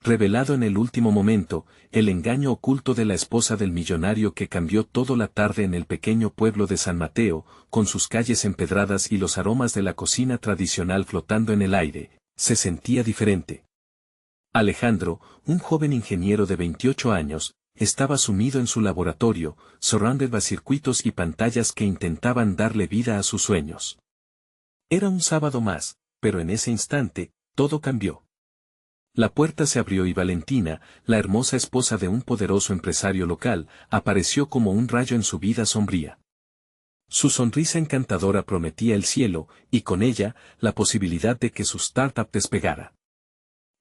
revelado en el último momento, el engaño oculto de la esposa del millonario que cambió toda la tarde en el pequeño pueblo de San Mateo, con sus calles empedradas y los aromas de la cocina tradicional flotando en el aire, se sentía diferente. Alejandro, un joven ingeniero de 28 años, estaba sumido en su laboratorio, surrounded by circuitos y pantallas que intentaban darle vida a sus sueños. Era un sábado más, pero en ese instante, todo cambió. La puerta se abrió y Valentina, la hermosa esposa de un poderoso empresario local, apareció como un rayo en su vida sombría. Su sonrisa encantadora prometía el cielo, y con ella, la posibilidad de que su startup despegara.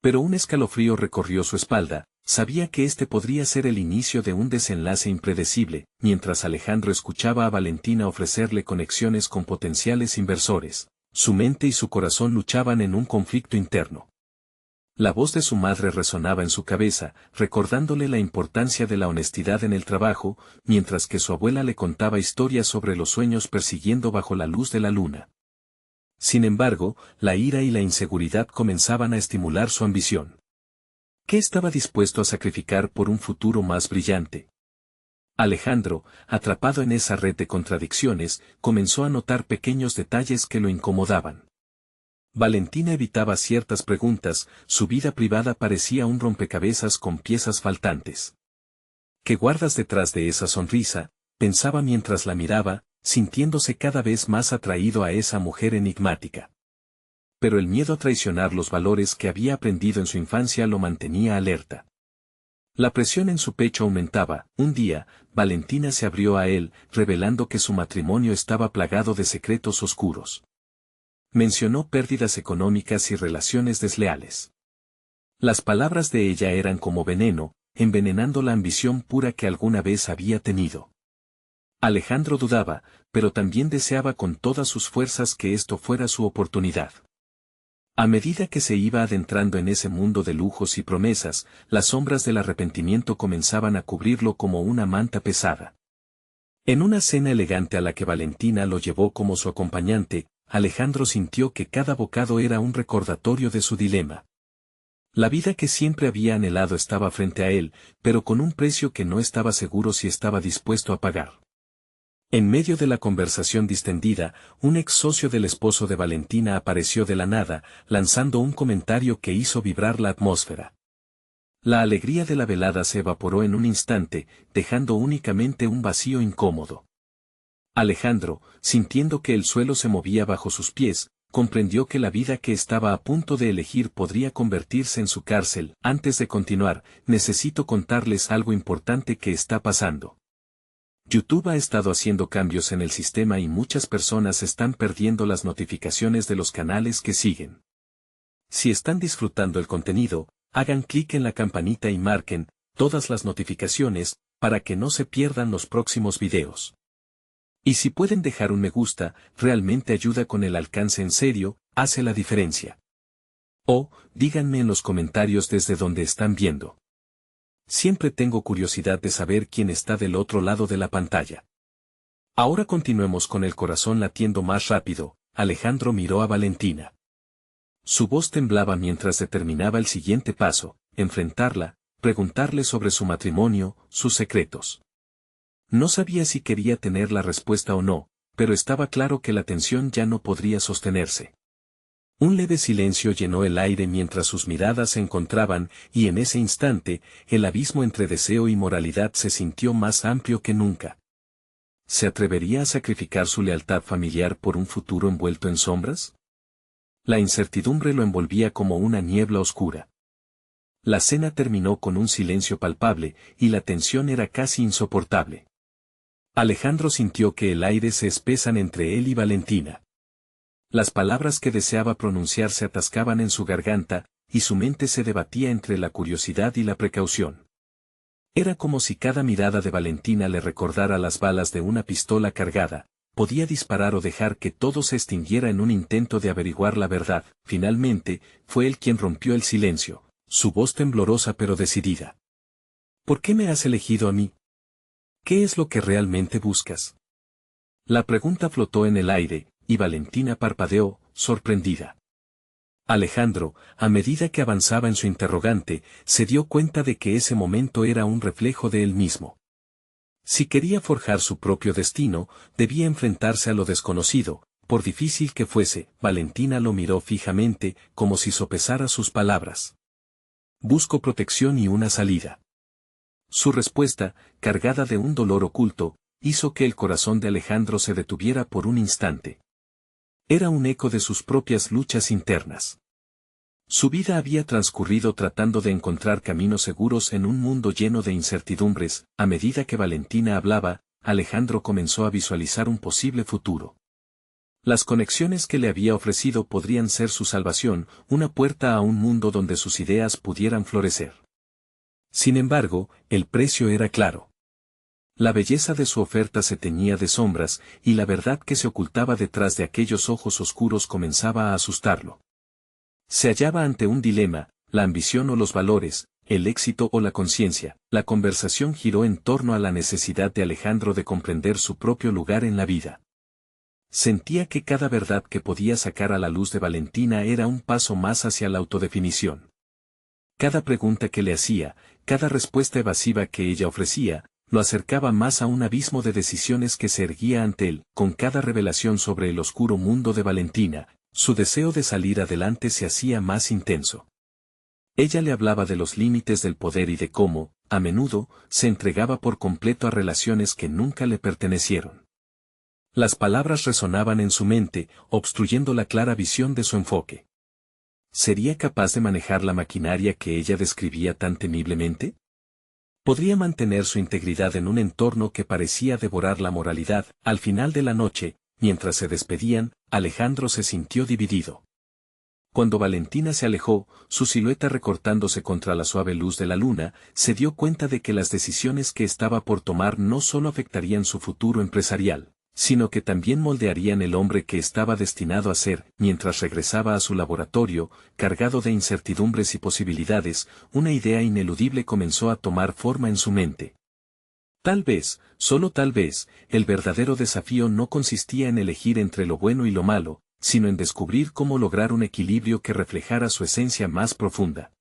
Pero un escalofrío recorrió su espalda, sabía que este podría ser el inicio de un desenlace impredecible, mientras Alejandro escuchaba a Valentina ofrecerle conexiones con potenciales inversores. Su mente y su corazón luchaban en un conflicto interno. La voz de su madre resonaba en su cabeza, recordándole la importancia de la honestidad en el trabajo, mientras que su abuela le contaba historias sobre los sueños persiguiendo bajo la luz de la luna. Sin embargo, la ira y la inseguridad comenzaban a estimular su ambición. ¿Qué estaba dispuesto a sacrificar por un futuro más brillante? Alejandro, atrapado en esa red de contradicciones, comenzó a notar pequeños detalles que lo incomodaban. Valentina evitaba ciertas preguntas, su vida privada parecía un rompecabezas con piezas faltantes. ¿Qué guardas detrás de esa sonrisa?, pensaba mientras la miraba, sintiéndose cada vez más atraído a esa mujer enigmática. Pero el miedo a traicionar los valores que había aprendido en su infancia lo mantenía alerta. La presión en su pecho aumentaba. Un día, Valentina se abrió a él, revelando que su matrimonio estaba plagado de secretos oscuros. Mencionó pérdidas económicas y relaciones desleales. Las palabras de ella eran como veneno, envenenando la ambición pura que alguna vez había tenido. Alejandro dudaba, pero también deseaba con todas sus fuerzas que esto fuera su oportunidad. A medida que se iba adentrando en ese mundo de lujos y promesas, las sombras del arrepentimiento comenzaban a cubrirlo como una manta pesada. En una cena elegante a la que Valentina lo llevó como su acompañante, Alejandro sintió que cada bocado era un recordatorio de su dilema. La vida que siempre había anhelado estaba frente a él, pero con un precio que no estaba seguro si estaba dispuesto a pagar. En medio de la conversación distendida, un ex socio del esposo de Valentina apareció de la nada, lanzando un comentario que hizo vibrar la atmósfera. La alegría de la velada se evaporó en un instante, dejando únicamente un vacío incómodo. Alejandro, sintiendo que el suelo se movía bajo sus pies, comprendió que la vida que estaba a punto de elegir podría convertirse en su cárcel. Antes de continuar, necesito contarles algo importante que está pasando. YouTube ha estado haciendo cambios en el sistema y muchas personas están perdiendo las notificaciones de los canales que siguen. Si están disfrutando el contenido, hagan clic en la campanita y marquen todas las notificaciones para que no se pierdan los próximos videos. Y si pueden dejar un me gusta, realmente ayuda con el alcance en serio, hace la diferencia. O, díganme en los comentarios desde donde están viendo. Siempre tengo curiosidad de saber quién está del otro lado de la pantalla. Ahora continuemos con el corazón latiendo más rápido. Alejandro miró a Valentina. Su voz temblaba mientras determinaba el siguiente paso, enfrentarla, preguntarle sobre su matrimonio, sus secretos. No sabía si quería tener la respuesta o no, pero estaba claro que la tensión ya no podría sostenerse. Un leve silencio llenó el aire mientras sus miradas se encontraban, y en ese instante, el abismo entre deseo y moralidad se sintió más amplio que nunca. ¿Se atrevería a sacrificar su lealtad familiar por un futuro envuelto en sombras? La incertidumbre lo envolvía como una niebla oscura. La cena terminó con un silencio palpable, y la tensión era casi insoportable. Alejandro sintió que el aire se espesan entre él y Valentina. Las palabras que deseaba pronunciar se atascaban en su garganta, y su mente se debatía entre la curiosidad y la precaución. Era como si cada mirada de Valentina le recordara las balas de una pistola cargada, podía disparar o dejar que todo se extinguiera en un intento de averiguar la verdad. Finalmente, fue él quien rompió el silencio, su voz temblorosa pero decidida. ¿Por qué me has elegido a mí? ¿Qué es lo que realmente buscas? La pregunta flotó en el aire, y Valentina parpadeó, sorprendida. Alejandro, a medida que avanzaba en su interrogante, se dio cuenta de que ese momento era un reflejo de él mismo. Si quería forjar su propio destino, debía enfrentarse a lo desconocido, por difícil que fuese. Valentina lo miró fijamente, como si sopesara sus palabras. Busco protección y una salida. Su respuesta, cargada de un dolor oculto, hizo que el corazón de Alejandro se detuviera por un instante. Era un eco de sus propias luchas internas. Su vida había transcurrido tratando de encontrar caminos seguros en un mundo lleno de incertidumbres. A medida que Valentina hablaba, Alejandro comenzó a visualizar un posible futuro. Las conexiones que le había ofrecido podrían ser su salvación, una puerta a un mundo donde sus ideas pudieran florecer. Sin embargo, el precio era claro. La belleza de su oferta se teñía de sombras, y la verdad que se ocultaba detrás de aquellos ojos oscuros comenzaba a asustarlo. Se hallaba ante un dilema: la ambición o los valores, el éxito o la conciencia. La conversación giró en torno a la necesidad de Alejandro de comprender su propio lugar en la vida. Sentía que cada verdad que podía sacar a la luz de Valentina era un paso más hacia la autodefinición. Cada pregunta que le hacía, cada respuesta evasiva que ella ofrecía, lo acercaba más a un abismo de decisiones que se erguía ante él. Con cada revelación sobre el oscuro mundo de Valentina, su deseo de salir adelante se hacía más intenso. Ella le hablaba de los límites del poder y de cómo, a menudo, se entregaba por completo a relaciones que nunca le pertenecieron. Las palabras resonaban en su mente, obstruyendo la clara visión de su enfoque. ¿Sería capaz de manejar la maquinaria que ella describía tan temiblemente? ¿Podría mantener su integridad en un entorno que parecía devorar la moralidad? Al final de la noche, mientras se despedían, Alejandro se sintió dividido. Cuando Valentina se alejó, su silueta recortándose contra la suave luz de la luna, se dio cuenta de que las decisiones que estaba por tomar no solo afectarían su futuro empresarial, sino que también moldearían el hombre que estaba destinado a ser. Mientras regresaba a su laboratorio, cargado de incertidumbres y posibilidades, una idea ineludible comenzó a tomar forma en su mente. Tal vez, solo tal vez, el verdadero desafío no consistía en elegir entre lo bueno y lo malo, sino en descubrir cómo lograr un equilibrio que reflejara su esencia más profunda.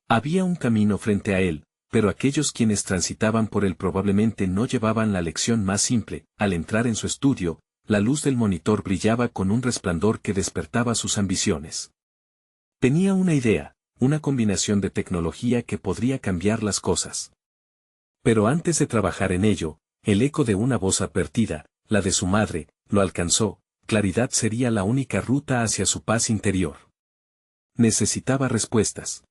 Había un camino frente a él, pero aquellos quienes transitaban por él probablemente no llevaban la lección más simple. Al entrar en su estudio, la luz del monitor brillaba con un resplandor que despertaba sus ambiciones. Tenía una idea, una combinación de tecnología que podría cambiar las cosas. Pero antes de trabajar en ello, el eco de una voz advertida, la de su madre, lo alcanzó. Claridad sería la única ruta hacia su paz interior. Necesitaba respuestas.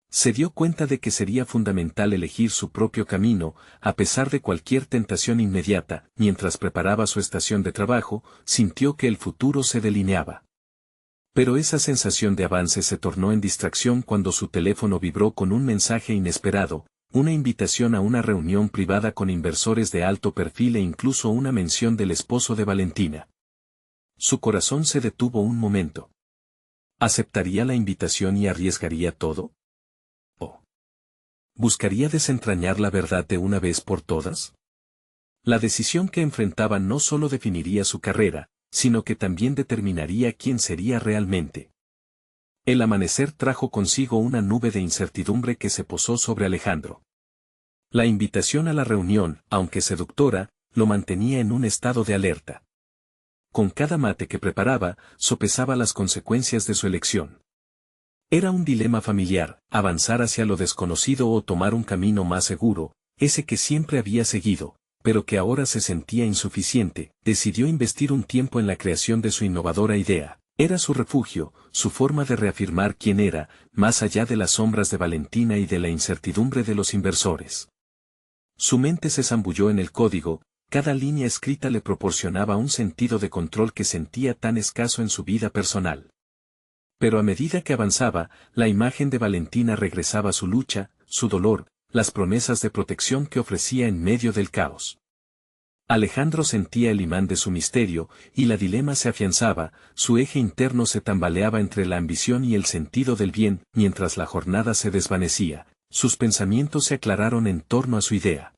Se dio cuenta de que sería fundamental elegir su propio camino, a pesar de cualquier tentación inmediata. Mientras preparaba su estación de trabajo, sintió que el futuro se delineaba. Pero esa sensación de avance se tornó en distracción cuando su teléfono vibró con un mensaje inesperado, una invitación a una reunión privada con inversores de alto perfil e incluso una mención del esposo de Valentina. Su corazón se detuvo un momento. ¿Aceptaría la invitación y arriesgaría todo? ¿O buscaría desentrañar la verdad de una vez por todas? La decisión que enfrentaba no solo definiría su carrera, sino que también determinaría quién sería realmente. El amanecer trajo consigo una nube de incertidumbre que se posó sobre Alejandro. La invitación a la reunión, aunque seductora, lo mantenía en un estado de alerta. Con cada mate que preparaba, sopesaba las consecuencias de su elección. Era un dilema familiar: avanzar hacia lo desconocido o tomar un camino más seguro, ese que siempre había seguido, pero que ahora se sentía insuficiente. Decidió investir un tiempo en la creación de su innovadora idea. Era su refugio, su forma de reafirmar quién era, más allá de las sombras de Valentina y de la incertidumbre de los inversores. Su mente se zambulló en el código. Cada línea escrita le proporcionaba un sentido de control que sentía tan escaso en su vida personal. Pero a medida que avanzaba, la imagen de Valentina regresaba a su lucha, su dolor, las promesas de protección que ofrecía en medio del caos. Alejandro sentía el imán de su misterio, y la dilema se afianzaba. Su eje interno se tambaleaba entre la ambición y el sentido del bien. Mientras la jornada se desvanecía, sus pensamientos se aclararon en torno a su idea.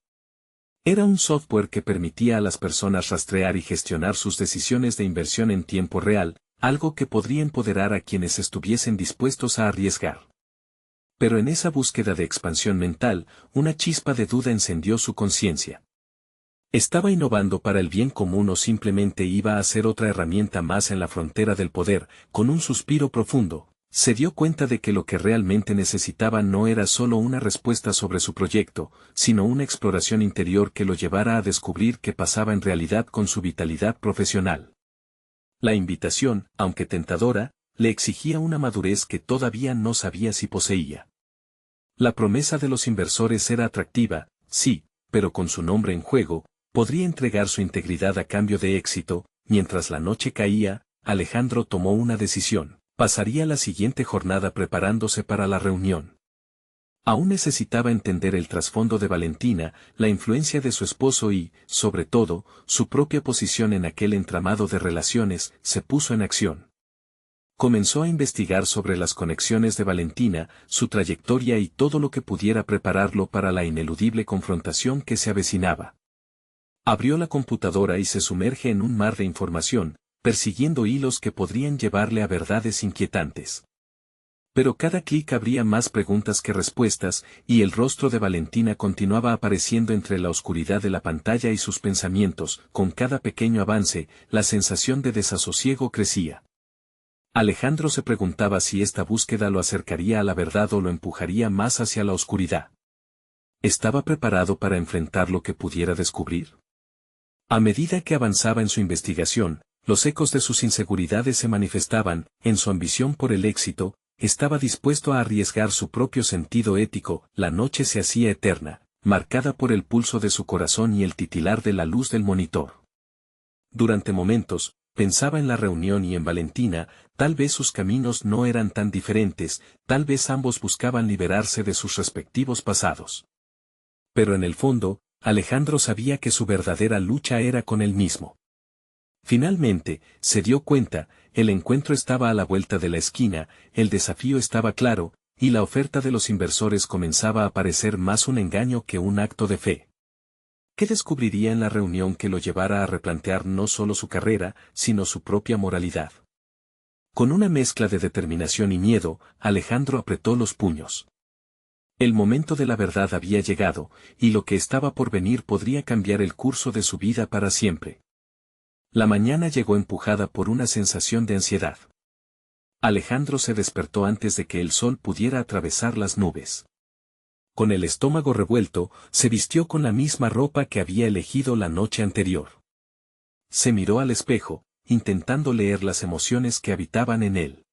Era un software que permitía a las personas rastrear y gestionar sus decisiones de inversión en tiempo real, algo que podría empoderar a quienes estuviesen dispuestos a arriesgar. Pero en esa búsqueda de expansión mental, una chispa de duda encendió su conciencia. ¿Estaba innovando para el bien común o simplemente iba a ser otra herramienta más en la frontera del poder? Con un suspiro profundo, se dio cuenta de que lo que realmente necesitaba no era solo una respuesta sobre su proyecto, sino una exploración interior que lo llevara a descubrir qué pasaba en realidad con su vitalidad profesional. La invitación, aunque tentadora, le exigía una madurez que todavía no sabía si poseía. La promesa de los inversores era atractiva, sí, pero con su nombre en juego, podría entregar su integridad a cambio de éxito. Mientras la noche caía, Alejandro tomó una decisión. Pasaría la siguiente jornada preparándose para la reunión. Aún necesitaba entender el trasfondo de Valentina, la influencia de su esposo y, sobre todo, su propia posición en aquel entramado de relaciones. Se puso en acción. Comenzó a investigar sobre las conexiones de Valentina, su trayectoria y todo lo que pudiera prepararlo para la ineludible confrontación que se avecinaba. Abrió la computadora y se sumerge en un mar de información, persiguiendo hilos que podrían llevarle a verdades inquietantes. Pero cada clic abría más preguntas que respuestas, y el rostro de Valentina continuaba apareciendo entre la oscuridad de la pantalla y sus pensamientos. Con cada pequeño avance, la sensación de desasosiego crecía. Alejandro se preguntaba si esta búsqueda lo acercaría a la verdad o lo empujaría más hacia la oscuridad. ¿Estaba preparado para enfrentar lo que pudiera descubrir? A medida que avanzaba en su investigación, los ecos de sus inseguridades se manifestaban. En su ambición por el éxito, estaba dispuesto a arriesgar su propio sentido ético. La noche se hacía eterna, marcada por el pulso de su corazón y el titilar de la luz del monitor. Durante momentos, pensaba en la reunión y en Valentina. Tal vez sus caminos no eran tan diferentes, tal vez ambos buscaban liberarse de sus respectivos pasados. Pero en el fondo, Alejandro sabía que su verdadera lucha era con él mismo. Finalmente, se dio cuenta, el encuentro estaba a la vuelta de la esquina, el desafío estaba claro, y la oferta de los inversores comenzaba a parecer más un engaño que un acto de fe. ¿Qué descubriría en la reunión que lo llevara a replantear no solo su carrera, sino su propia moralidad? Con una mezcla de determinación y miedo, Alejandro apretó los puños. El momento de la verdad había llegado, y lo que estaba por venir podría cambiar el curso de su vida para siempre. La mañana llegó empujada por una sensación de ansiedad. Alejandro se despertó antes de que el sol pudiera atravesar las nubes. Con el estómago revuelto, se vistió con la misma ropa que había elegido la noche anterior. Se miró al espejo, intentando leer las emociones que habitaban en él.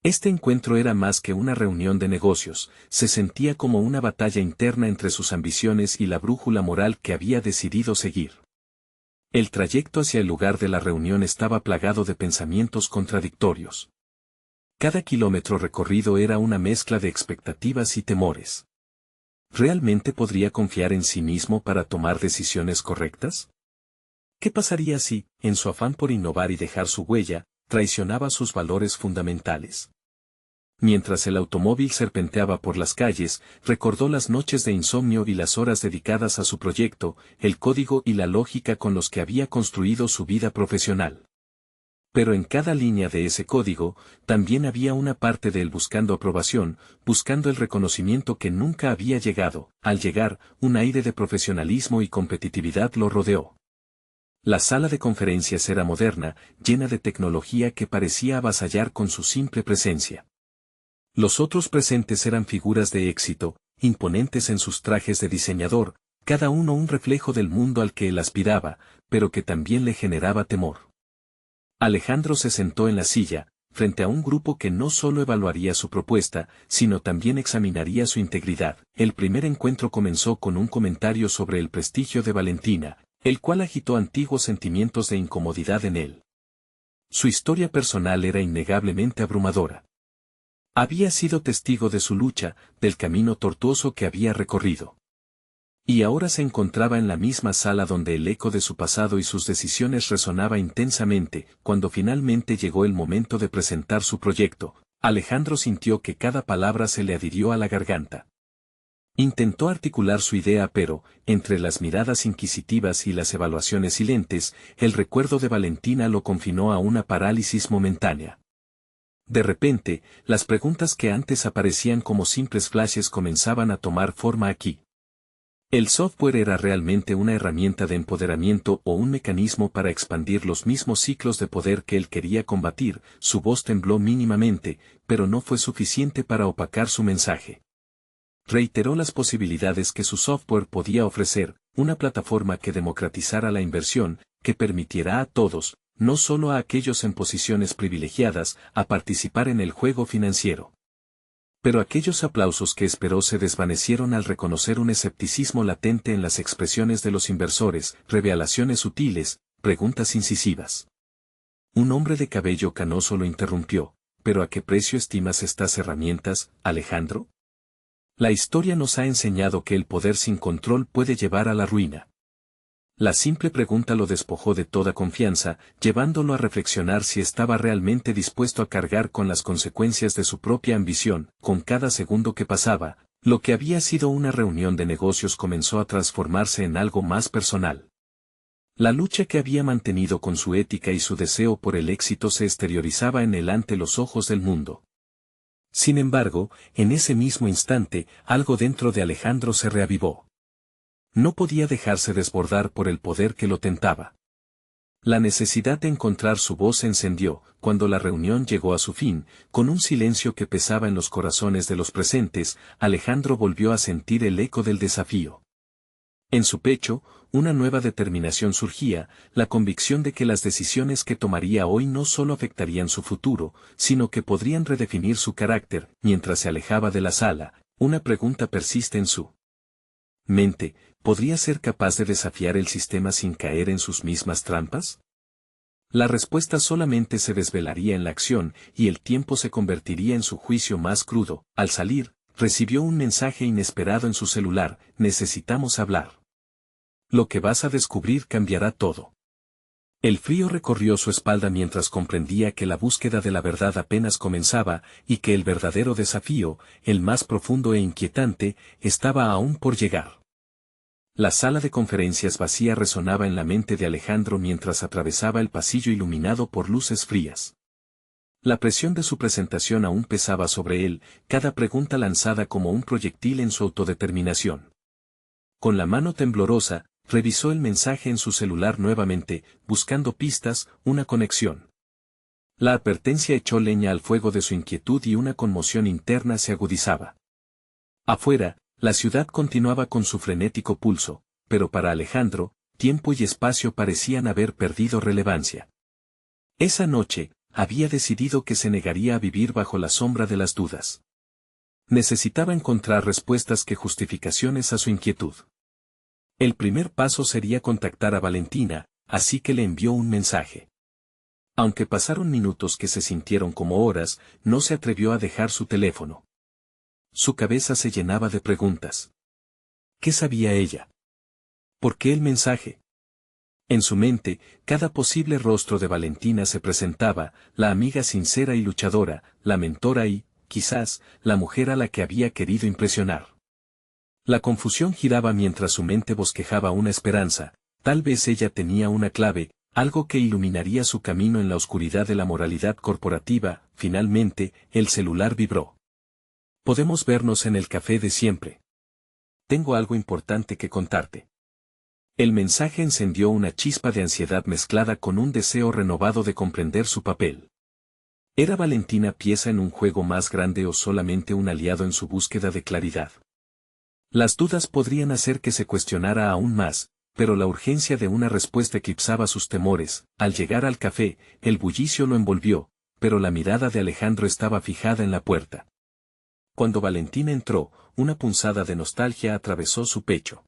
Este encuentro era más que una reunión de negocios, se sentía como una batalla interna entre sus ambiciones y la brújula moral que había decidido seguir. El trayecto hacia el lugar de la reunión estaba plagado de pensamientos contradictorios. Cada kilómetro recorrido era una mezcla de expectativas y temores. ¿Realmente podría confiar en sí mismo para tomar decisiones correctas? ¿Qué pasaría si, en su afán por innovar y dejar su huella, traicionaba sus valores fundamentales? Mientras el automóvil serpenteaba por las calles, recordó las noches de insomnio y las horas dedicadas a su proyecto, el código y la lógica con los que había construido su vida profesional. Pero en cada línea de ese código, también había una parte de él buscando aprobación, buscando el reconocimiento que nunca había llegado. Al llegar, un aire de profesionalismo y competitividad lo rodeó. La sala de conferencias era moderna, llena de tecnología que parecía avasallar con su simple presencia. Los otros presentes eran figuras de éxito, imponentes en sus trajes de diseñador, cada uno un reflejo del mundo al que él aspiraba, pero que también le generaba temor. Alejandro se sentó en la silla, frente a un grupo que no solo evaluaría su propuesta, sino también examinaría su integridad. El primer encuentro comenzó con un comentario sobre el prestigio de Valentina, el cual agitó antiguos sentimientos de incomodidad en él. Su historia personal era innegablemente abrumadora. Había sido testigo de su lucha, del camino tortuoso que había recorrido. Y ahora se encontraba en la misma sala donde el eco de su pasado y sus decisiones resonaba intensamente. Cuando finalmente llegó el momento de presentar su proyecto, Alejandro sintió que cada palabra se le adhirió a la garganta. Intentó articular su idea pero, entre las miradas inquisitivas y las evaluaciones silentes, el recuerdo de Valentina lo confinó a una parálisis momentánea. De repente, las preguntas que antes aparecían como simples flashes comenzaban a tomar forma aquí. ¿El software era realmente una herramienta de empoderamiento o un mecanismo para expandir los mismos ciclos de poder que él quería combatir? Su voz tembló mínimamente, pero no fue suficiente para opacar su mensaje. Reiteró las posibilidades que su software podía ofrecer, una plataforma que democratizara la inversión, que permitiera a todos, no solo a aquellos en posiciones privilegiadas, a participar en el juego financiero. Pero aquellos aplausos que esperó se desvanecieron al reconocer un escepticismo latente en las expresiones de los inversores, revelaciones sutiles, preguntas incisivas. Un hombre de cabello canoso lo interrumpió. ¿Pero a qué precio estimas estas herramientas, Alejandro? La historia nos ha enseñado que el poder sin control puede llevar a la ruina. La simple pregunta lo despojó de toda confianza, llevándolo a reflexionar si estaba realmente dispuesto a cargar con las consecuencias de su propia ambición. Con cada segundo que pasaba, lo que había sido una reunión de negocios comenzó a transformarse en algo más personal. La lucha que había mantenido con su ética y su deseo por el éxito se exteriorizaba en él ante los ojos del mundo. Sin embargo, en ese mismo instante, algo dentro de Alejandro se reavivó. No podía dejarse desbordar por el poder que lo tentaba. La necesidad de encontrar su voz se encendió, cuando la reunión llegó a su fin, con un silencio que pesaba en los corazones de los presentes. Alejandro volvió a sentir el eco del desafío. En su pecho, una nueva determinación surgía, la convicción de que las decisiones que tomaría hoy no solo afectarían su futuro, sino que podrían redefinir su carácter. Mientras se alejaba de la sala, una pregunta persiste en su mente: ¿podría ser capaz de desafiar el sistema sin caer en sus mismas trampas? La respuesta solamente se desvelaría en la acción, y el tiempo se convertiría en su juicio más crudo. Al salir, recibió un mensaje inesperado en su celular: necesitamos hablar. Lo que vas a descubrir cambiará todo. El frío recorrió su espalda mientras comprendía que la búsqueda de la verdad apenas comenzaba, y que el verdadero desafío, el más profundo e inquietante, estaba aún por llegar. La sala de conferencias vacía resonaba en la mente de Alejandro mientras atravesaba el pasillo iluminado por luces frías. La presión de su presentación aún pesaba sobre él, cada pregunta lanzada como un proyectil en su autodeterminación. Con la mano temblorosa, revisó el mensaje en su celular nuevamente, buscando pistas, una conexión. La advertencia echó leña al fuego de su inquietud y una conmoción interna se agudizaba. Afuera, la ciudad continuaba con su frenético pulso, pero para Alejandro, tiempo y espacio parecían haber perdido relevancia. Esa noche, había decidido que se negaría a vivir bajo la sombra de las dudas. Necesitaba encontrar respuestas que justificaciones a su inquietud. El primer paso sería contactar a Valentina, así que le envió un mensaje. Aunque pasaron minutos que se sintieron como horas, no se atrevió a dejar su teléfono. Su cabeza se llenaba de preguntas. ¿Qué sabía ella? ¿Por qué el mensaje? En su mente, cada posible rostro de Valentina se presentaba: la amiga sincera y luchadora, la mentora y, quizás, la mujer a la que había querido impresionar. La confusión giraba mientras su mente bosquejaba una esperanza: tal vez ella tenía una clave, algo que iluminaría su camino en la oscuridad de la moralidad corporativa. Finalmente, el celular vibró. Podemos vernos en el café de siempre. Tengo algo importante que contarte. El mensaje encendió una chispa de ansiedad mezclada con un deseo renovado de comprender su papel. ¿Era Valentina pieza en un juego más grande o solamente un aliado en su búsqueda de claridad? Las dudas podrían hacer que se cuestionara aún más, pero la urgencia de una respuesta eclipsaba sus temores. Al llegar al café, el bullicio lo envolvió, pero la mirada de Alejandro estaba fijada en la puerta. Cuando Valentina entró, una punzada de nostalgia atravesó su pecho.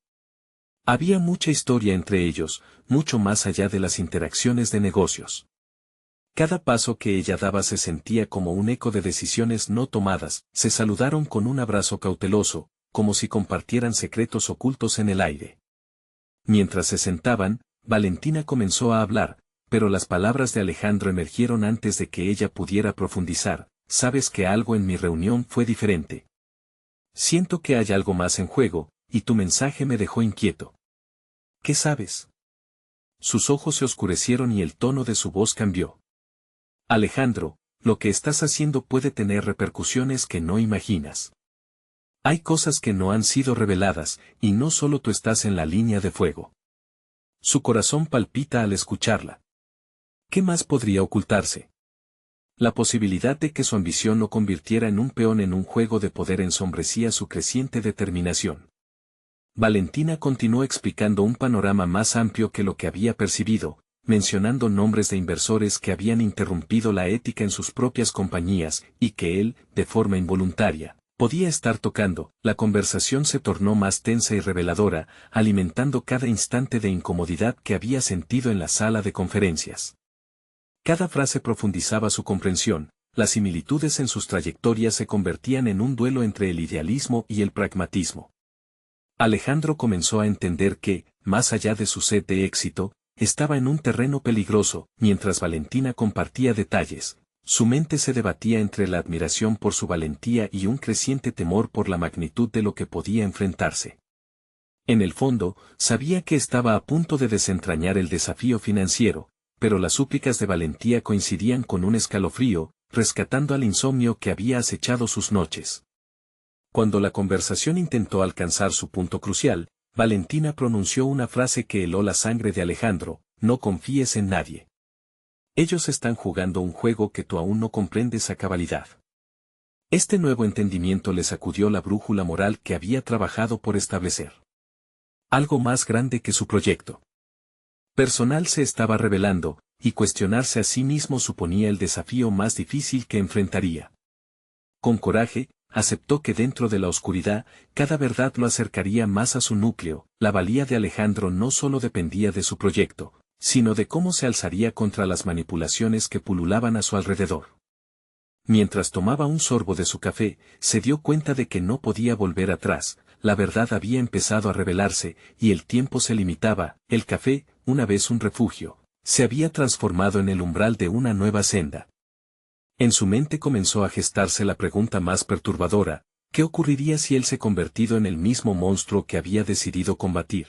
Había mucha historia entre ellos, mucho más allá de las interacciones de negocios. Cada paso que ella daba se sentía como un eco de decisiones no tomadas. Se saludaron con un abrazo cauteloso, como si compartieran secretos ocultos en el aire. Mientras se sentaban, Valentina comenzó a hablar, pero las palabras de Alejandro emergieron antes de que ella pudiera profundizar. ¿Sabes que algo en mi reunión fue diferente? Siento que hay algo más en juego, y tu mensaje me dejó inquieto. ¿Qué sabes? Sus ojos se oscurecieron y el tono de su voz cambió. Alejandro, lo que estás haciendo puede tener repercusiones que no imaginas. Hay cosas que no han sido reveladas, y no solo tú estás en la línea de fuego. Su corazón palpita al escucharla. ¿Qué más podría ocultarse? La posibilidad de que su ambición lo convirtiera en un peón en un juego de poder ensombrecía su creciente determinación. Valentina continuó explicando un panorama más amplio que lo que había percibido, mencionando nombres de inversores que habían interrumpido la ética en sus propias compañías, y que él, de forma involuntaria, podía estar tocando. La conversación se tornó más tensa y reveladora, alimentando cada instante de incomodidad que había sentido en la sala de conferencias. Cada frase profundizaba su comprensión, las similitudes en sus trayectorias se convertían en un duelo entre el idealismo y el pragmatismo. Alejandro comenzó a entender que, más allá de su sed de éxito, estaba en un terreno peligroso. Mientras Valentina compartía detalles, su mente se debatía entre la admiración por su valentía y un creciente temor por la magnitud de lo que podía enfrentarse. En el fondo, sabía que estaba a punto de desentrañar el desafío financiero, pero las súplicas de valentía coincidían con un escalofrío, rescatando al insomnio que había acechado sus noches. Cuando la conversación intentó alcanzar su punto crucial, Valentina pronunció una frase que heló la sangre de Alejandro: no confíes en nadie. Ellos están jugando un juego que tú aún no comprendes a cabalidad. Este nuevo entendimiento le sacudió la brújula moral que había trabajado por establecer. Algo más grande que su proyecto personal se estaba revelando, y cuestionarse a sí mismo suponía el desafío más difícil que enfrentaría. Con coraje, aceptó que dentro de la oscuridad, cada verdad lo acercaría más a su núcleo. La valía de Alejandro no solo dependía de su proyecto, sino de cómo se alzaría contra las manipulaciones que pululaban a su alrededor. Mientras tomaba un sorbo de su café, se dio cuenta de que no podía volver atrás. La verdad había empezado a revelarse, y el tiempo se limitaba. El café, una vez un refugio, se había transformado en el umbral de una nueva senda. En su mente comenzó a gestarse la pregunta más perturbadora: ¿qué ocurriría si él se convertido en el mismo monstruo que había decidido combatir?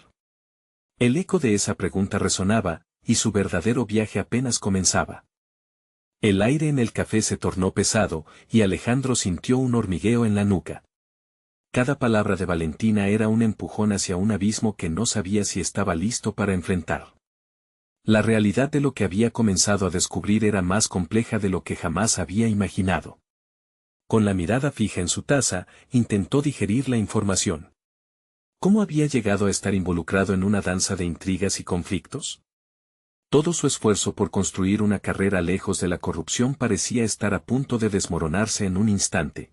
El eco de esa pregunta resonaba, y su verdadero viaje apenas comenzaba. El aire en el café se tornó pesado, y Alejandro sintió un hormigueo en la nuca. Cada palabra de Valentina era un empujón hacia un abismo que no sabía si estaba listo para enfrentar. La realidad de lo que había comenzado a descubrir era más compleja de lo que jamás había imaginado. Con la mirada fija en su taza, intentó digerir la información. ¿Cómo había llegado a estar involucrado en una danza de intrigas y conflictos? Todo su esfuerzo por construir una carrera lejos de la corrupción parecía estar a punto de desmoronarse en un instante.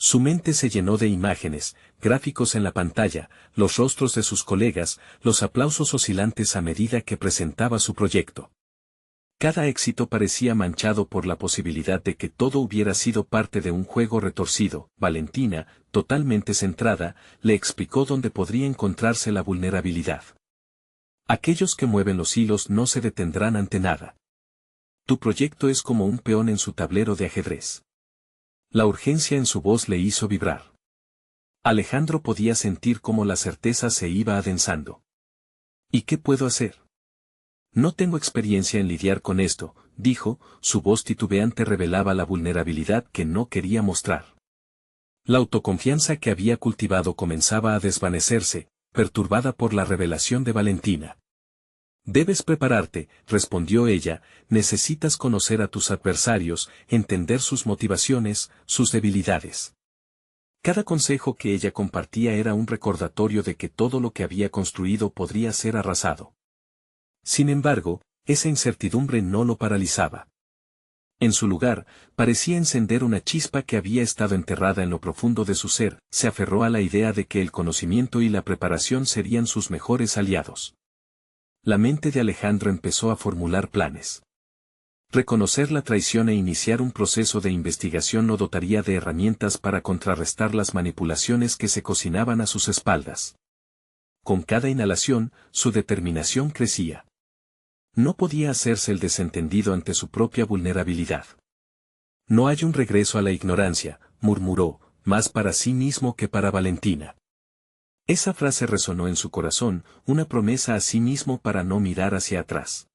Su mente se llenó de imágenes, gráficos en la pantalla, los rostros de sus colegas, los aplausos oscilantes a medida que presentaba su proyecto. Cada éxito parecía manchado por la posibilidad de que todo hubiera sido parte de un juego retorcido. Valentina, totalmente centrada, le explicó dónde podría encontrarse la vulnerabilidad. Aquellos que mueven los hilos no se detendrán ante nada. Tu proyecto es como un peón en su tablero de ajedrez. La urgencia en su voz le hizo vibrar. Alejandro podía sentir cómo la certeza se iba adensando. ¿Y qué puedo hacer? No tengo experiencia en lidiar con esto, dijo. Su voz titubeante revelaba la vulnerabilidad que no quería mostrar. La autoconfianza que había cultivado comenzaba a desvanecerse, perturbada por la revelación de Valentina. Debes prepararte, respondió ella. Necesitas conocer a tus adversarios, entender sus motivaciones, sus debilidades. Cada consejo que ella compartía era un recordatorio de que todo lo que había construido podría ser arrasado. Sin embargo, esa incertidumbre no lo paralizaba. En su lugar, parecía encender una chispa que había estado enterrada en lo profundo de su ser. Se aferró a la idea de que el conocimiento y la preparación serían sus mejores aliados. La mente de Alejandro empezó a formular planes. Reconocer la traición e iniciar un proceso de investigación lo dotaría de herramientas para contrarrestar las manipulaciones que se cocinaban a sus espaldas. Con cada inhalación, su determinación crecía. No podía hacerse el desentendido ante su propia vulnerabilidad. No hay un regreso a la ignorancia, murmuró. más para sí mismo que para Valentina. Esa frase resonó en su corazón, una promesa a sí mismo para no mirar hacia atrás.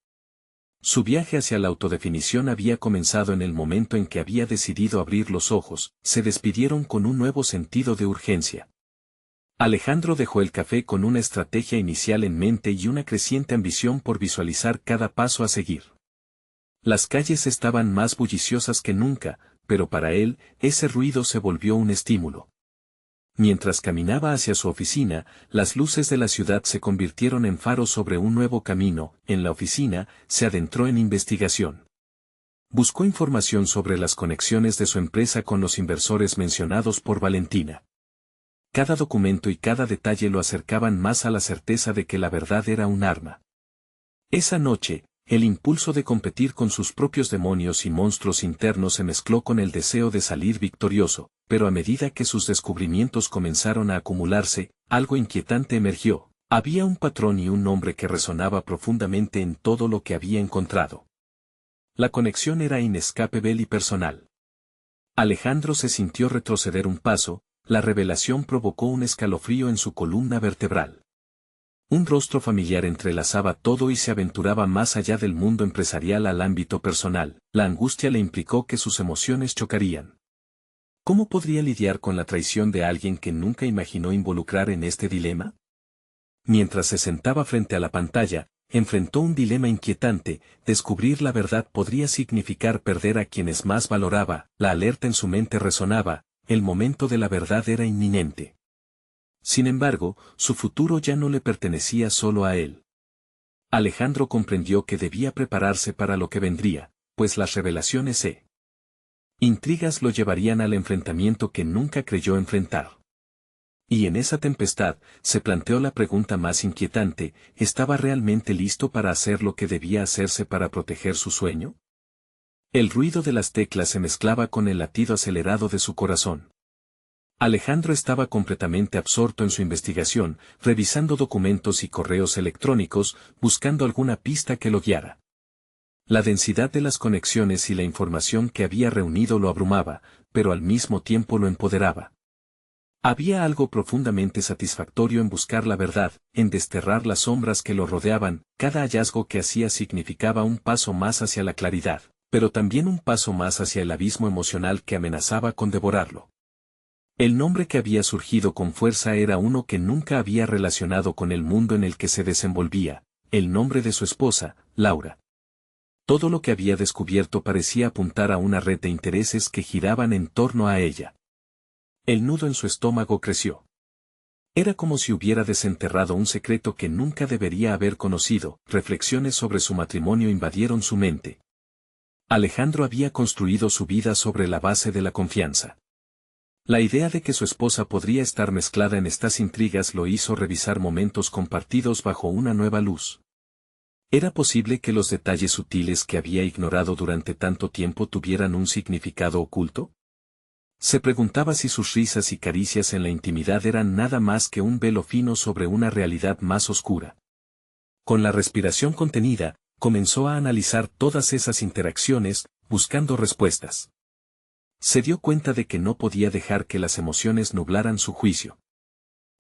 Su viaje hacia la autodefinición había comenzado en el momento en que había decidido abrir los ojos, se despidieron con un nuevo sentido de urgencia. Alejandro dejó el café con una estrategia inicial en mente y una creciente ambición por visualizar cada paso a seguir. Las calles estaban más bulliciosas que nunca, pero para él, ese ruido se volvió un estímulo. Mientras caminaba hacia su oficina, las luces de la ciudad se convirtieron en faros sobre un nuevo camino. En la oficina, se adentró en investigación. Buscó información sobre las conexiones de su empresa con los inversores mencionados por Valentina. Cada documento y cada detalle lo acercaban más a la certeza de que la verdad era un arma. Esa noche, el impulso de competir con sus propios demonios y monstruos internos se mezcló con el deseo de salir victorioso, pero a medida que sus descubrimientos comenzaron a acumularse, algo inquietante emergió. Había un patrón y un nombre que resonaba profundamente en todo lo que había encontrado. La conexión era inescapable y personal. Alejandro se sintió retroceder un paso, la revelación provocó un escalofrío en su columna vertebral. Un rostro familiar entrelazaba todo y se aventuraba más allá del mundo empresarial al ámbito personal. La angustia le implicó que sus emociones chocarían. ¿Cómo podría lidiar con la traición de alguien que nunca imaginó involucrar en este dilema? Mientras se sentaba frente a la pantalla, enfrentó un dilema inquietante. Descubrir la verdad podría significar perder a quienes más valoraba. La alerta en su mente resonaba, el momento de la verdad era inminente. Sin embargo, su futuro ya no le pertenecía solo a él. Alejandro comprendió que debía prepararse para lo que vendría, pues las revelaciones e intrigas lo llevarían al enfrentamiento que nunca creyó enfrentar. Y en esa tempestad, se planteó la pregunta más inquietante: ¿estaba realmente listo para hacer lo que debía hacerse para proteger su sueño? El ruido de las teclas se mezclaba con el latido acelerado de su corazón. Alejandro estaba completamente absorto en su investigación, revisando documentos y correos electrónicos, buscando alguna pista que lo guiara. La densidad de las conexiones y la información que había reunido lo abrumaba, pero al mismo tiempo lo empoderaba. Había algo profundamente satisfactorio en buscar la verdad, en desterrar las sombras que lo rodeaban. Cada hallazgo que hacía significaba un paso más hacia la claridad, pero también un paso más hacia el abismo emocional que amenazaba con devorarlo. El nombre que había surgido con fuerza era uno que nunca había relacionado con el mundo en el que se desenvolvía, el nombre de su esposa, Laura. Todo lo que había descubierto parecía apuntar a una red de intereses que giraban en torno a ella. El nudo en su estómago creció. Era como si hubiera desenterrado un secreto que nunca debería haber conocido. Reflexiones sobre su matrimonio invadieron su mente. Alejandro había construido su vida sobre la base de la confianza. La idea de que su esposa podría estar mezclada en estas intrigas lo hizo revisar momentos compartidos bajo una nueva luz. ¿Era posible que los detalles sutiles que había ignorado durante tanto tiempo tuvieran un significado oculto? Se preguntaba si sus risas y caricias en la intimidad eran nada más que un velo fino sobre una realidad más oscura. Con la respiración contenida, comenzó a analizar todas esas interacciones, buscando respuestas. Se dio cuenta de que no podía dejar que las emociones nublaran su juicio.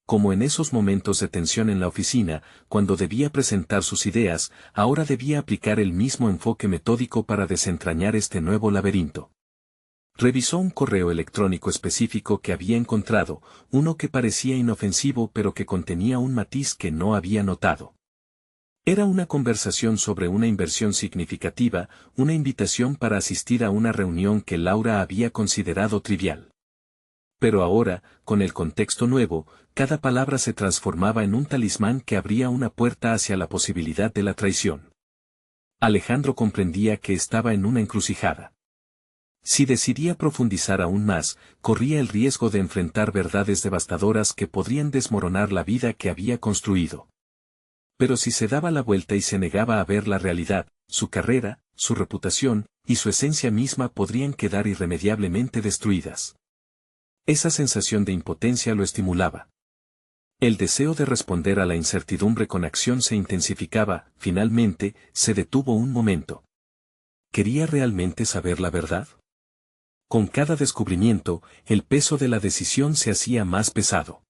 Como en esos momentos de tensión en la oficina, cuando debía presentar sus ideas, ahora debía aplicar el mismo enfoque metódico para desentrañar este nuevo laberinto. Revisó un correo electrónico específico que había encontrado, uno que parecía inofensivo pero que contenía un matiz que no había notado. Era una conversación sobre una inversión significativa, una invitación para asistir a una reunión que Laura había considerado trivial. Pero ahora, con el contexto nuevo, cada palabra se transformaba en un talismán que abría una puerta hacia la posibilidad de la traición. Alejandro comprendía que estaba en una encrucijada. Si decidía profundizar aún más, corría el riesgo de enfrentar verdades devastadoras que podrían desmoronar la vida que había construido. Pero si se daba la vuelta y se negaba a ver la realidad, su carrera, su reputación, y su esencia misma podrían quedar irremediablemente destruidas. Esa sensación de impotencia lo estimulaba. El deseo de responder a la incertidumbre con acción se intensificaba. Finalmente, se detuvo un momento. ¿Quería realmente saber la verdad? Con cada descubrimiento, el peso de la decisión se hacía más pesado.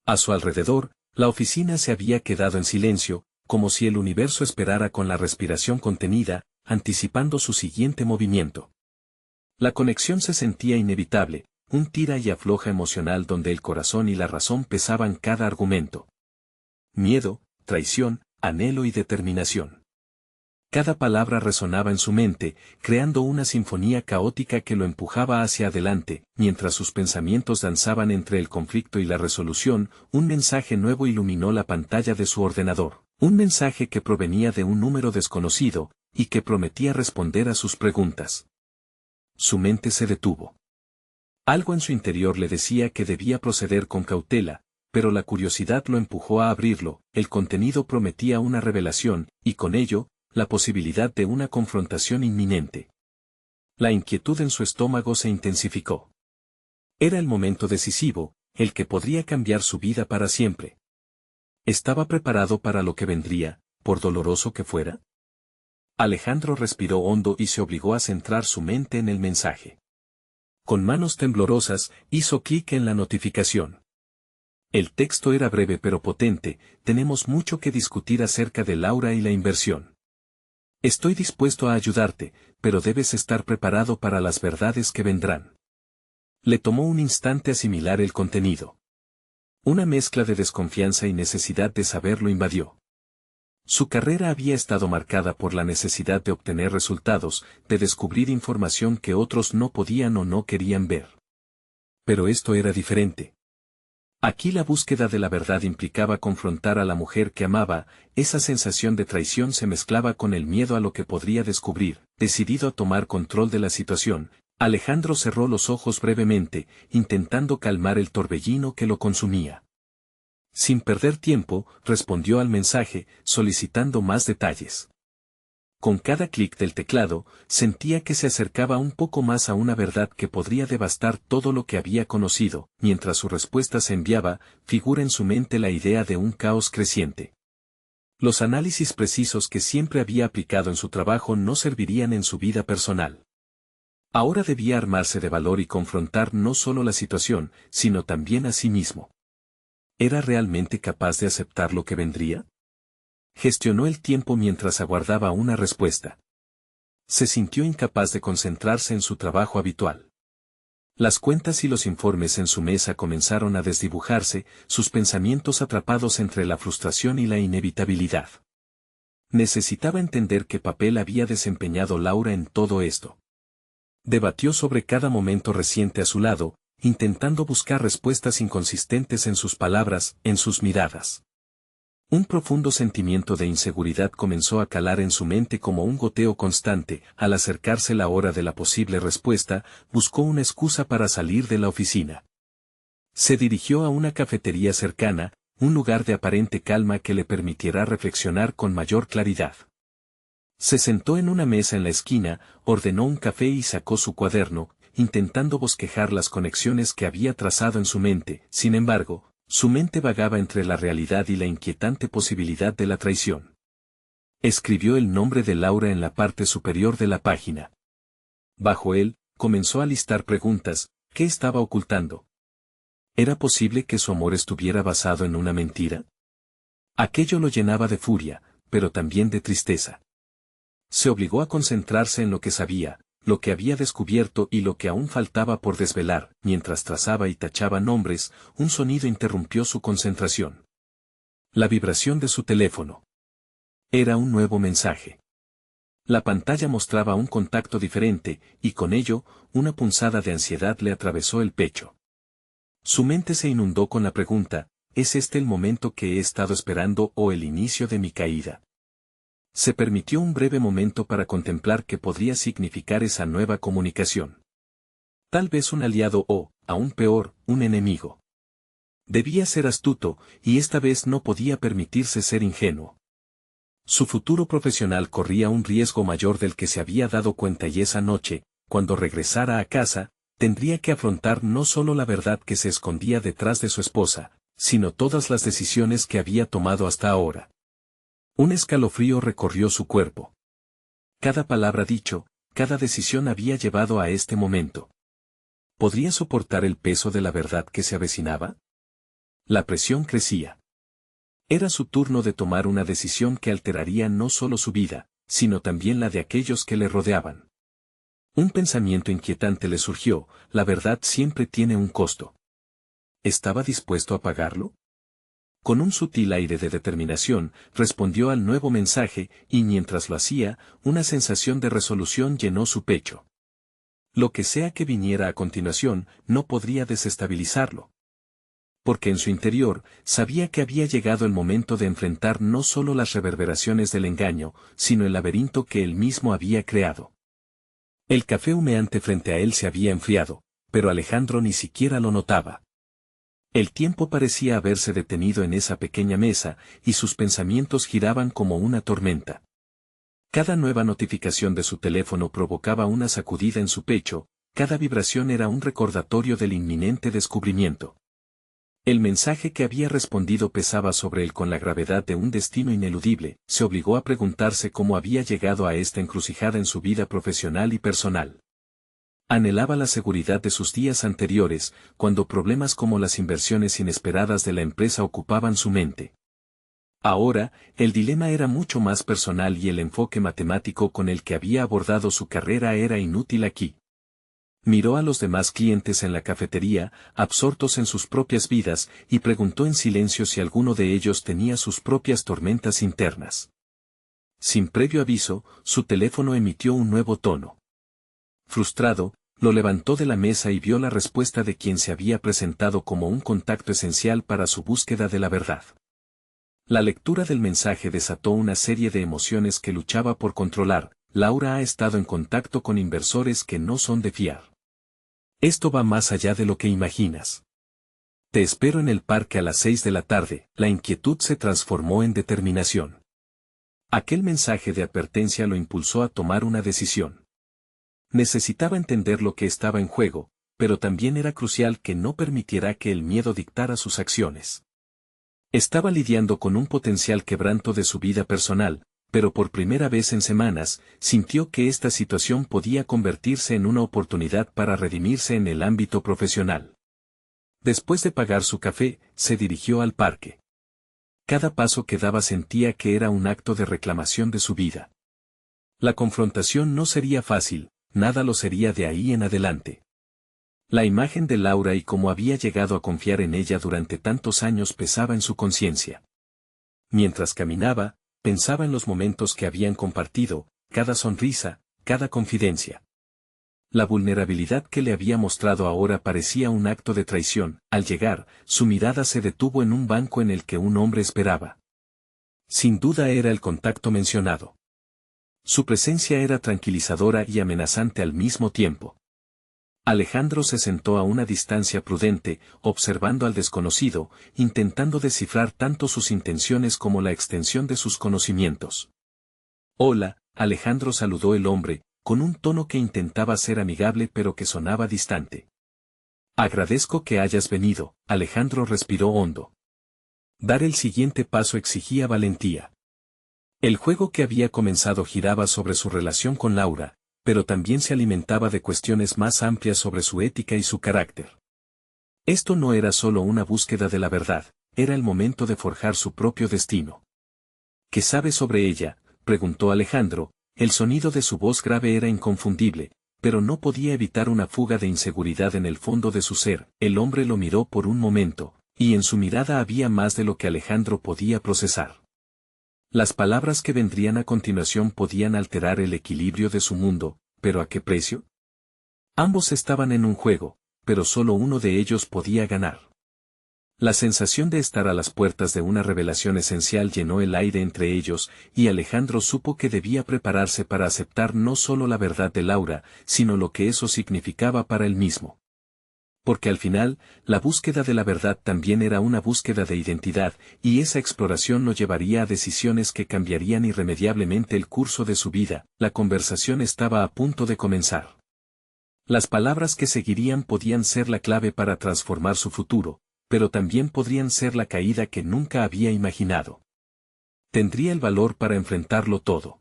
A su alrededor, la oficina se había quedado en silencio, como si el universo esperara con la respiración contenida, anticipando su siguiente movimiento. La conexión se sentía inevitable, un tira y afloja emocional donde el corazón y la razón pesaban cada argumento. Miedo, traición, anhelo y determinación. Cada palabra resonaba en su mente, creando una sinfonía caótica que lo empujaba hacia adelante, mientras sus pensamientos danzaban entre el conflicto y la resolución. Un mensaje nuevo iluminó la pantalla de su ordenador, un mensaje que provenía de un número desconocido, y que prometía responder a sus preguntas. Su mente se detuvo. Algo en su interior le decía que debía proceder con cautela, pero la curiosidad lo empujó a abrirlo. El contenido prometía una revelación, y con ello, la posibilidad de una confrontación inminente. La inquietud en su estómago se intensificó. Era el momento decisivo, el que podría cambiar su vida para siempre. ¿Estaba preparado para lo que vendría, por doloroso que fuera? Alejandro respiró hondo y se obligó a centrar su mente en el mensaje. Con manos temblorosas, hizo clic en la notificación. El texto era breve pero potente: tenemos mucho que discutir acerca de Laura y la inversión. Estoy dispuesto a ayudarte, pero debes estar preparado para las verdades que vendrán. Le tomó un instante asimilar el contenido. Una mezcla de desconfianza y necesidad de saber lo invadió. Su carrera había estado marcada por la necesidad de obtener resultados, de descubrir información que otros no podían o no querían ver. Pero esto era diferente. Aquí la búsqueda de la verdad implicaba confrontar a la mujer que amaba. Esa sensación de traición se mezclaba con el miedo a lo que podría descubrir. Decidido a tomar control de la situación, Alejandro cerró los ojos brevemente, intentando calmar el torbellino que lo consumía. Sin perder tiempo, respondió al mensaje, solicitando más detalles. Con cada clic del teclado, sentía que se acercaba un poco más a una verdad que podría devastar todo lo que había conocido. Mientras su respuesta se enviaba, figura en su mente la idea de un caos creciente. Los análisis precisos que siempre había aplicado en su trabajo no servirían en su vida personal. Ahora debía armarse de valor y confrontar no solo la situación, sino también a sí mismo. ¿Era realmente capaz de aceptar lo que vendría? Gestionó el tiempo mientras aguardaba una respuesta. Se sintió incapaz de concentrarse en su trabajo habitual. Las cuentas y los informes en su mesa comenzaron a desdibujarse, sus pensamientos atrapados entre la frustración y la inevitabilidad. Necesitaba entender qué papel había desempeñado Laura en todo esto. Debatió sobre cada momento reciente a su lado, intentando buscar respuestas inconsistentes en sus palabras, en sus miradas. Un profundo sentimiento de inseguridad comenzó a calar en su mente como un goteo constante. Al acercarse la hora de la posible respuesta, buscó una excusa para salir de la oficina. Se dirigió a una cafetería cercana, un lugar de aparente calma que le permitiera reflexionar con mayor claridad. Se sentó en una mesa en la esquina, ordenó un café y sacó su cuaderno, intentando bosquejar las conexiones que había trazado en su mente. Sin embargo, su mente vagaba entre la realidad y la inquietante posibilidad de la traición. Escribió el nombre de Laura en la parte superior de la página. Bajo él, comenzó a listar preguntas. ¿Qué estaba ocultando? ¿Era posible que su amor estuviera basado en una mentira? Aquello lo llenaba de furia, pero también de tristeza. Se obligó a concentrarse en lo que sabía, lo que había descubierto y lo que aún faltaba por desvelar. Mientras trazaba y tachaba nombres, un sonido interrumpió su concentración. La vibración de su teléfono. Era un nuevo mensaje. La pantalla mostraba un contacto diferente, y con ello, una punzada de ansiedad le atravesó el pecho. Su mente se inundó con la pregunta: ¿es este el momento que he estado esperando o el inicio de mi caída? Se permitió un breve momento para contemplar qué podría significar esa nueva comunicación. Tal vez un aliado o, aún peor, un enemigo. Debía ser astuto, y esta vez no podía permitirse ser ingenuo. Su futuro profesional corría un riesgo mayor del que se había dado cuenta, y esa noche, cuando regresara a casa, tendría que afrontar no solo la verdad que se escondía detrás de su esposa, sino todas las decisiones que había tomado hasta ahora. Un escalofrío recorrió su cuerpo. Cada palabra dicho, cada decisión había llevado a este momento. ¿Podría soportar el peso de la verdad que se avecinaba? La presión crecía. Era su turno de tomar una decisión que alteraría no solo su vida, sino también la de aquellos que le rodeaban. Un pensamiento inquietante le surgió: la verdad siempre tiene un costo. ¿Estaba dispuesto a pagarlo? Con un sutil aire de determinación, respondió al nuevo mensaje, y mientras lo hacía, una sensación de resolución llenó su pecho. Lo que sea que viniera a continuación, no podría desestabilizarlo. Porque en su interior, sabía que había llegado el momento de enfrentar no solo las reverberaciones del engaño, sino el laberinto que él mismo había creado. El café humeante frente a él se había enfriado, pero Alejandro ni siquiera lo notaba. El tiempo parecía haberse detenido en esa pequeña mesa, y sus pensamientos giraban como una tormenta. Cada nueva notificación de su teléfono provocaba una sacudida en su pecho, cada vibración era un recordatorio del inminente descubrimiento. El mensaje que había respondido pesaba sobre él con la gravedad de un destino ineludible. Se obligó a preguntarse cómo había llegado a esta encrucijada en su vida profesional y personal. Anhelaba la seguridad de sus días anteriores, cuando problemas como las inversiones inesperadas de la empresa ocupaban su mente. Ahora, el dilema era mucho más personal y el enfoque matemático con el que había abordado su carrera era inútil aquí. Miró a los demás clientes en la cafetería, absortos en sus propias vidas, y preguntó en silencio si alguno de ellos tenía sus propias tormentas internas. Sin previo aviso, su teléfono emitió un nuevo tono. Frustrado, lo levantó de la mesa y vio la respuesta de quien se había presentado como un contacto esencial para su búsqueda de la verdad. La lectura del mensaje desató una serie de emociones que luchaba por controlar. Laura ha estado en contacto con inversores que no son de fiar. Esto va más allá de lo que imaginas. Te espero en el parque a las 6 de la tarde. La inquietud se transformó en determinación. Aquel mensaje de advertencia lo impulsó a tomar una decisión. Necesitaba entender lo que estaba en juego, pero también era crucial que no permitiera que el miedo dictara sus acciones. Estaba lidiando con un potencial quebranto de su vida personal, pero por primera vez en semanas, sintió que esta situación podía convertirse en una oportunidad para redimirse en el ámbito profesional. Después de pagar su café, se dirigió al parque. Cada paso que daba sentía que era un acto de reclamación de su vida. La confrontación no sería fácil, nada lo sería de ahí en adelante. La imagen de Laura y cómo había llegado a confiar en ella durante tantos años pesaba en su conciencia. Mientras caminaba, pensaba en los momentos que habían compartido, cada sonrisa, cada confidencia. La vulnerabilidad que le había mostrado ahora parecía un acto de traición. Al llegar, su mirada se detuvo en un banco en el que un hombre esperaba. Sin duda era el contacto mencionado. Su presencia era tranquilizadora y amenazante al mismo tiempo. Alejandro se sentó a una distancia prudente, observando al desconocido, intentando descifrar tanto sus intenciones como la extensión de sus conocimientos. Hola, Alejandro, saludó el hombre, con un tono que intentaba ser amigable pero que sonaba distante. Agradezco que hayas venido. Alejandro respiró hondo. Dar el siguiente paso exigía valentía. El juego que había comenzado giraba sobre su relación con Laura, pero también se alimentaba de cuestiones más amplias sobre su ética y su carácter. Esto no era solo una búsqueda de la verdad, era el momento de forjar su propio destino. ¿Qué sabe sobre ella?, preguntó Alejandro. El sonido de su voz grave era inconfundible, pero no podía evitar una fuga de inseguridad en el fondo de su ser. El hombre lo miró por un momento, y en su mirada había más de lo que Alejandro podía procesar. Las palabras que vendrían a continuación podían alterar el equilibrio de su mundo, ¿pero a qué precio? Ambos estaban en un juego, pero solo uno de ellos podía ganar. La sensación de estar a las puertas de una revelación esencial llenó el aire entre ellos, y Alejandro supo que debía prepararse para aceptar no solo la verdad de Laura, sino lo que eso significaba para él mismo. Porque al final, la búsqueda de la verdad también era una búsqueda de identidad, y esa exploración lo llevaría a decisiones que cambiarían irremediablemente el curso de su vida. La conversación estaba a punto de comenzar. Las palabras que seguirían podían ser la clave para transformar su futuro, pero también podrían ser la caída que nunca había imaginado. ¿Tendría el valor para enfrentarlo todo?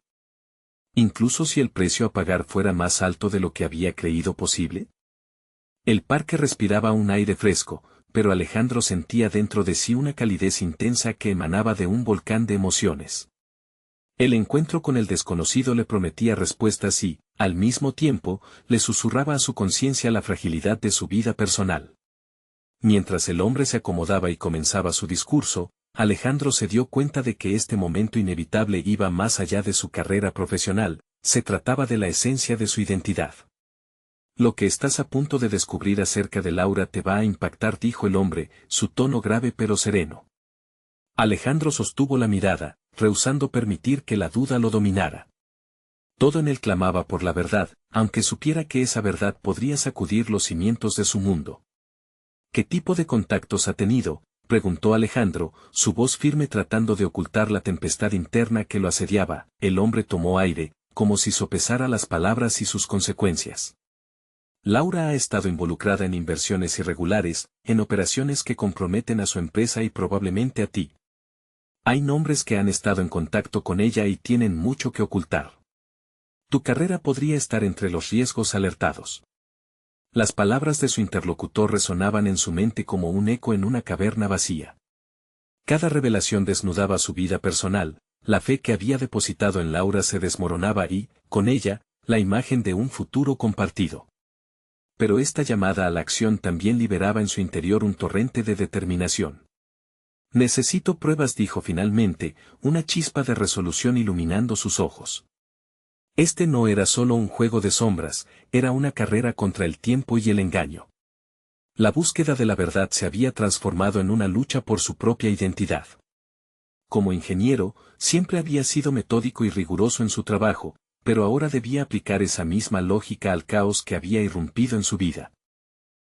Incluso si el precio a pagar fuera más alto de lo que había creído posible. El parque respiraba un aire fresco, pero Alejandro sentía dentro de sí una calidez intensa que emanaba de un volcán de emociones. El encuentro con el desconocido le prometía respuestas y, al mismo tiempo, le susurraba a su conciencia la fragilidad de su vida personal. Mientras el hombre se acomodaba y comenzaba su discurso, Alejandro se dio cuenta de que este momento inevitable iba más allá de su carrera profesional, se trataba de la esencia de su identidad. Lo que estás a punto de descubrir acerca de Laura te va a impactar, dijo el hombre, su tono grave pero sereno. Alejandro sostuvo la mirada, rehusando permitir que la duda lo dominara. Todo en él clamaba por la verdad, aunque supiera que esa verdad podría sacudir los cimientos de su mundo. ¿Qué tipo de contactos ha tenido?, preguntó Alejandro, su voz firme tratando de ocultar la tempestad interna que lo asediaba. El hombre tomó aire, como si sopesara las palabras y sus consecuencias. Laura ha estado involucrada en inversiones irregulares, en operaciones que comprometen a su empresa y probablemente a ti. Hay nombres que han estado en contacto con ella y tienen mucho que ocultar. Tu carrera podría estar entre los riesgos alertados. Las palabras de su interlocutor resonaban en su mente como un eco en una caverna vacía. Cada revelación desnudaba su vida personal, la fe que había depositado en Laura se desmoronaba y, con ella, la imagen de un futuro compartido. Pero esta llamada a la acción también liberaba en su interior un torrente de determinación. Necesito pruebas, dijo finalmente, una chispa de resolución iluminando sus ojos. Este no era solo un juego de sombras, era una carrera contra el tiempo y el engaño. La búsqueda de la verdad se había transformado en una lucha por su propia identidad. Como ingeniero, siempre había sido metódico y riguroso en su trabajo, pero ahora debía aplicar esa misma lógica al caos que había irrumpido en su vida.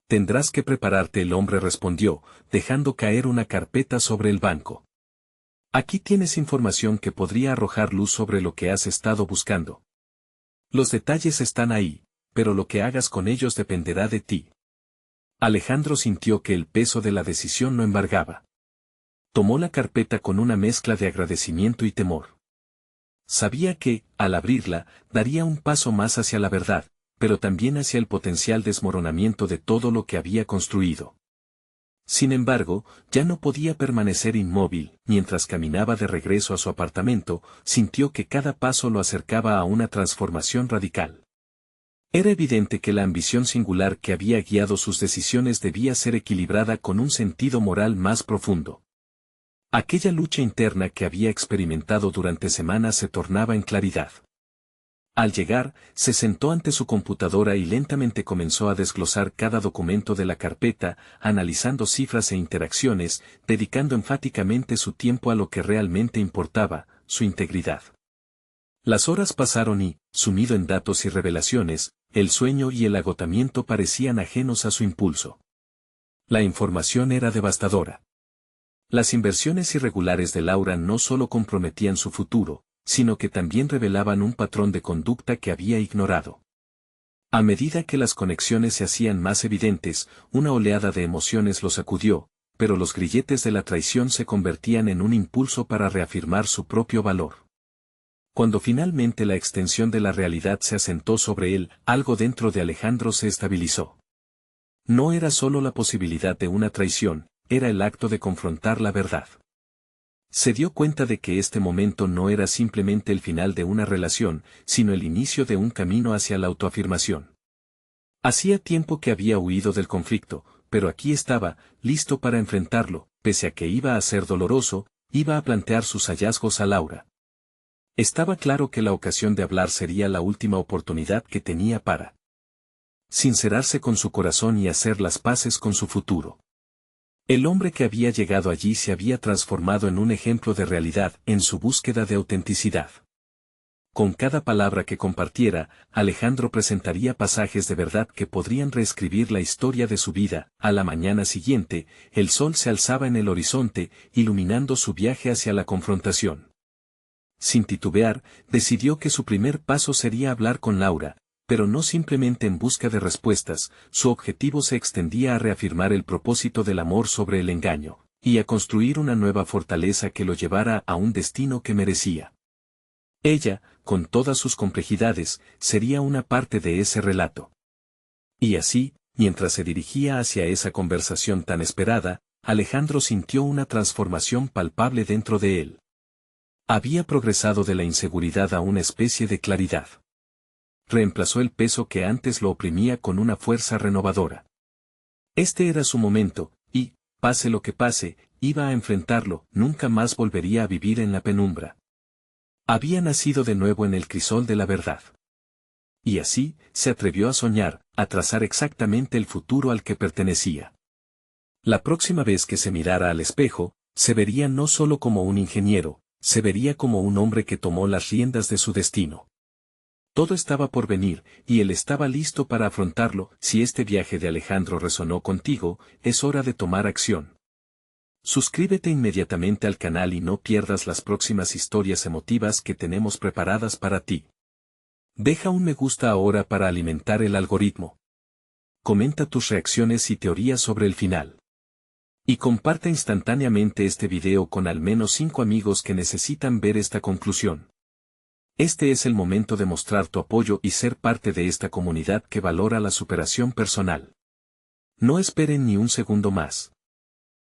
Tendrás que prepararte, el hombre respondió, dejando caer una carpeta sobre el banco. Aquí tienes información que podría arrojar luz sobre lo que has estado buscando. Los detalles están ahí, pero lo que hagas con ellos dependerá de ti. Alejandro sintió que el peso de la decisión lo embargaba. Tomó la carpeta con una mezcla de agradecimiento y temor. Sabía que, al abrirla, daría un paso más hacia la verdad, pero también hacia el potencial desmoronamiento de todo lo que había construido. Sin embargo, ya no podía permanecer inmóvil. Mientras caminaba de regreso a su apartamento, sintió que cada paso lo acercaba a una transformación radical. Era evidente que la ambición singular que había guiado sus decisiones debía ser equilibrada con un sentido moral más profundo. Aquella lucha interna que había experimentado durante semanas se tornaba en claridad. Al llegar, se sentó ante su computadora y lentamente comenzó a desglosar cada documento de la carpeta, analizando cifras e interacciones, dedicando enfáticamente su tiempo a lo que realmente importaba, su integridad. Las horas pasaron y, sumido en datos y revelaciones, el sueño y el agotamiento parecían ajenos a su impulso. La información era devastadora. Las inversiones irregulares de Laura no solo comprometían su futuro, sino que también revelaban un patrón de conducta que había ignorado. A medida que las conexiones se hacían más evidentes, una oleada de emociones lo sacudió, pero los grilletes de la traición se convertían en un impulso para reafirmar su propio valor. Cuando finalmente la extensión de la realidad se asentó sobre él, algo dentro de Alejandro se estabilizó. No era solo la posibilidad de una traición, era el acto de confrontar la verdad. Se dio cuenta de que este momento no era simplemente el final de una relación, sino el inicio de un camino hacia la autoafirmación. Hacía tiempo que había huido del conflicto, pero aquí estaba, listo para enfrentarlo, pese a que iba a ser doloroso, iba a plantear sus hallazgos a Laura. Estaba claro que la ocasión de hablar sería la última oportunidad que tenía para sincerarse con su corazón y hacer las paces con su futuro. El hombre que había llegado allí se había transformado en un ejemplo de realidad en su búsqueda de autenticidad. Con cada palabra que compartiera, Alejandro presentaría pasajes de verdad que podrían reescribir la historia de su vida. A la mañana siguiente, el sol se alzaba en el horizonte, iluminando su viaje hacia la confrontación. Sin titubear, decidió que su primer paso sería hablar con Laura, pero no simplemente en busca de respuestas, su objetivo se extendía a reafirmar el propósito del amor sobre el engaño, y a construir una nueva fortaleza que lo llevara a un destino que merecía. Ella, con todas sus complejidades, sería una parte de ese relato. Y así, Mientras se dirigía hacia esa conversación tan esperada, Alejandro sintió una transformación palpable dentro de él. Había progresado de la inseguridad a una especie de claridad. Reemplazó el peso que antes lo oprimía con una fuerza renovadora. Este era su momento, y, pase lo que pase, iba a enfrentarlo, nunca más volvería a vivir en la penumbra. Había nacido de nuevo en el crisol de la verdad. Y así, se atrevió a soñar, a trazar exactamente el futuro al que pertenecía. La próxima vez que se mirara al espejo, se vería no solo como un ingeniero, se vería como un hombre que tomó las riendas de su destino. Todo estaba por venir, y él estaba listo para afrontarlo. Si este viaje de Alejandro resonó contigo, es hora de tomar acción. Suscríbete inmediatamente al canal y no pierdas las próximas historias emotivas que tenemos preparadas para ti. Deja un me gusta ahora para alimentar el algoritmo. Comenta tus reacciones y teorías sobre el final. Y comparte instantáneamente este video con al menos 5 amigos que necesitan ver esta conclusión. Este es el momento de mostrar tu apoyo y ser parte de esta comunidad que valora la superación personal. No esperen ni un segundo más.